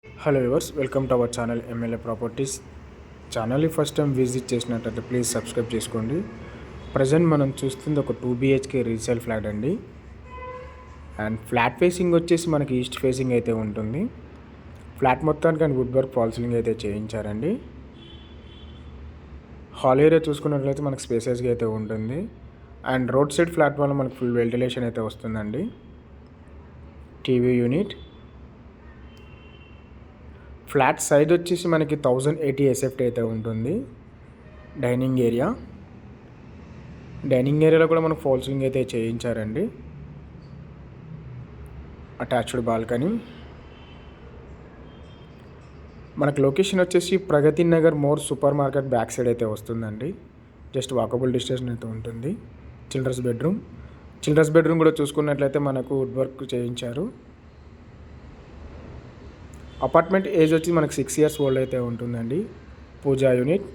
Hello viewers, welcome to our channel MLA properties. ఛానల్ని first time visit చేసినట్లయితే please subscribe చేసుకోండి. Present మనం చూస్తుంది ఒక 2 BHK రీసేల్ ఫ్లాట్ అండి. అండ్ ఫ్లాట్ ఫేసింగ్ వచ్చేసి మనకి ఈస్ట్ ఫేసింగ్ అయితే ఉంటుంది. ఫ్లాట్ మొత్తానికి and wood work fall ceiling అయితే చేయించారండి. హాల్ ఏరియా చూసుకున్నట్లయితే మనకి స్పేసెస్గా అయితే ఉంటుంది. అండ్ రోడ్ సైడ్ ఫ్లాట్ వల్ల మనకి ఫుల్ వెంటిలేషన్ అయితే వస్తుందండి. టీవీ యూనిట్, ఫ్లాట్ సైజ్ వచ్చేసి మనకి 1080 SFT అయితే ఉంటుంది. డైనింగ్ ఏరియాలో కూడా మనకు ఫాల్ సీలింగ్ అయితే చేయించారండి. Attached balcony. మనకు లొకేషన్ వచ్చేసి Pragathi Nagar More super market back side అయితే వస్తుందండి. జస్ట్ వాకబుల్ డిస్టెన్స్ అయితే ఉంటుంది. చిల్డ్రన్స్ బెడ్రూమ్ కూడా చూసుకున్నట్లయితే మనకు వుడ్ వర్క్ చేయించారు. అపార్ట్మెంట్ ఏజ్ వచ్చి మనకు 6 years ఓల్డ్ అయితే ఉంటుందండి. Pooja unit,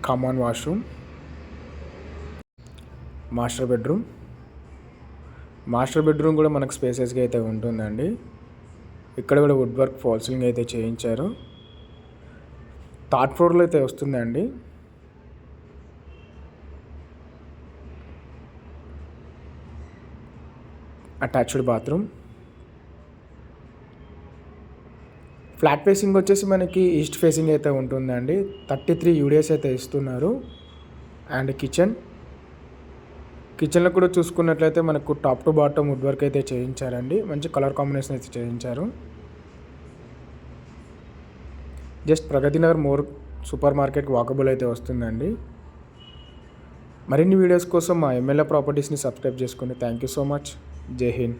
common washroom, master bedroom కూడా మనకు స్పేసెస్గా అయితే ఉంటుందండి. ఇక్కడ కూడా వుడ్ వర్క్ ఫాల్ సీలింగ్ అయితే చేయించారు. థర్డ్ ఫ్లోర్లో అయితే వస్తుందండి. Attached bathroom. ఫ్లాట్ ఫేసింగ్ వచ్చేసి మనకి ఈస్ట్ ఫేసింగ్ అయితే ఉంటుందండి. 33 UDS అయితే ఇస్తున్నారు. అండ్ కిచెన్లో కూడా చూసుకున్నట్లయితే మనకు top to bottom wood work అయితే చేయించారండి. మంచి కలర్ కాంబినేషన్ అయితే చేయించారు. జస్ట్ ప్రగతి నగర్ మోర్ సూపర్ మార్కెట్కి వాకబుల్ అయితే వస్తుందండి. మరిన్ని వీడియోస్ కోసం మా ఎమ్మెల్యే ప్రాపర్టీస్ని సబ్స్క్రైబ్ చేసుకోండి. Thank you so much. జై హింద్.